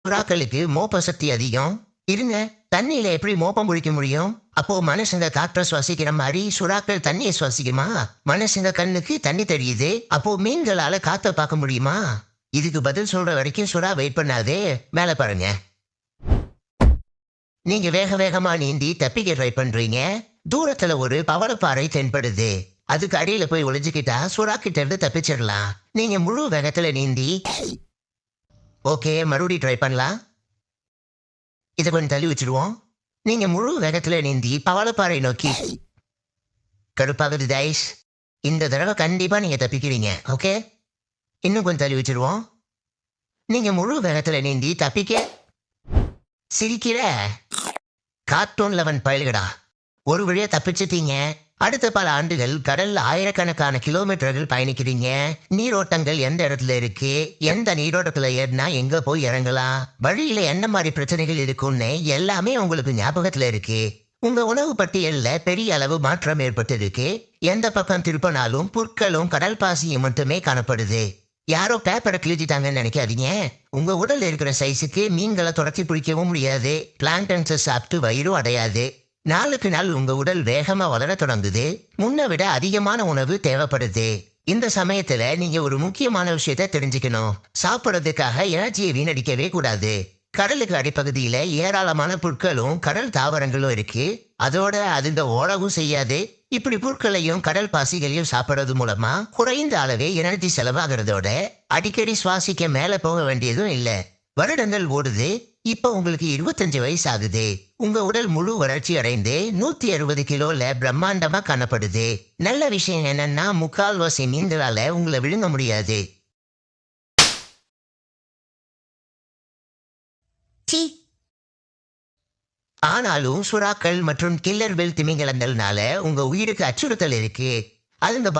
புறாக்களுக்கு மோப்ப சக்தி அதிகம். இருங்க, தண்ணியில எப்படி மோப்பம் பிடிக்க முடியும்? அப்போ மனுஷங்க காற்றை சுவாசிக்கிற மாதிரி சுறாக்கள் தண்ணியை சுவாசிக்குமா? மனுஷங்க கண்ணுக்கு தண்ணி தெரியுது, அப்போ மீன்களால காத்த பார்க்க முடியுமா? இதுக்கு பதில் சொல்ற வரைக்கும் சுறா வெயிட் பண்ணாதே. மேல பாருங்க. நீங்க வேக வேகமா நீந்தி தப்பிக்க ட்ரை பண்றீங்க. தூரத்துல ஒரு பவளப்பாறை தென்படுது. அதுக்கு அடியில போய் ஒளிஞ்சுக்கிட்டா சுறா கிட்ட இருந்து தப்பிச்சிடலாம். நீங்க முழு வேகத்துல நீந்தி. ஓகே, மறுபடி ட்ரை பண்ணலாம். இதை கொஞ்சம் தள்ளி வச்சிருவோம். நீங்க முழு வேகத்துல நீந்தி பவளப்பாறை நோக்கி. கடுப்பாகுது டைஸ். இந்த தடவை கண்டிப்பா நீங்க தப்பிக்கிறீங்க. ஓகே, இன்னும் கொஞ்சம் தள்ளி வச்சிருவோம். நீங்க முழு வேகத்துல நீந்தி தப்பிக்க சிரிக்கிற கார்ட்டூன் 11 பயல்கடா. ஒரு வழியா தப்பிச்சிட்டீங்க. அடுத்த பல ஆண்டுகள் கடல்ல ஆயிரக்கணக்கான கிலோமீட்டர்கள் பயணிக்கிறீங்க. நீரோட்டங்கள் எந்த இடத்துல இருக்கு, எந்த நீரோட்டத்துல ஏறினா எங்க போய் இறங்கலாம், வழியில என்ன மாதிரி பிரச்சனைகள் இருக்கும்னு எல்லாமே உங்களுக்கு ஞாபகத்துல இருக்கு. உங்க உணவு பட்டியல்ல பெரிய அளவு மாற்றம் ஏற்பட்டிருக்கு. எந்த பக்கம் திருப்பினாலும் புற்களும் கடல் பாசியும் மட்டுமே காணப்படுது. யாரோ பேப்பரை கிழிச்சிட்டாங்கன்னு நினைக்காதீங்க. உங்க உடல் இருக்கிற சைஸுக்கு மீன்களை தொடச்சி பிடிக்கவும் முடியாது. பிளான்டன்ஸை சாப்பிட்டு வயிறும் அடையாது. நாளுக்கு நாள் உங்க உடல் வேகமா வளர தொடங்குது. முன்ன விட அதிகமான உணவு தேவைப்படுது. இந்த சமயத்துல நீங்க ஒரு முக்கியமான விஷயத்த தெரிஞ்சுக்கணும். சாப்பிடுறதுக்காக எனர்ஜியை வீணடிக்கவே கூடாது. கடலுக்கு அடிப்பகுதியில ஏராளமான புற்களும் கடல் தாவரங்களும் இருக்கு. அதோட அதுங்க ஓடவும் செய்யாது. இப்படி புற்களையும் கடல் பாசிகளையும் சாப்பிடுறது மூலமா குறைந்த அளவே எனர்ஜி செலவாகிறதோட அடிக்கடி சுவாசிக்க மேல போக வேண்டியதும் இல்ல. வருடங்கள் ஓடுது. இப்ப உங்களுக்கு 25 வயசு ஆகுது. உங்க உடல் முழு வளர்ச்சி அடைந்து 160 கிலோல பிரம்மாண்டமா காணப்படுது. நல்ல விஷயம் என்னன்னா, முக்கால்வாசி மீன்களால உங்களை விழுங்க முடியாது. சீ. ஆனாலும் சுறாக்கள் மற்றும் கில்லர் வெல் திமிங்கலங்கள்னால உங்க உயிருக்கு அச்சுறுத்தல் இருக்கு. அதுங்க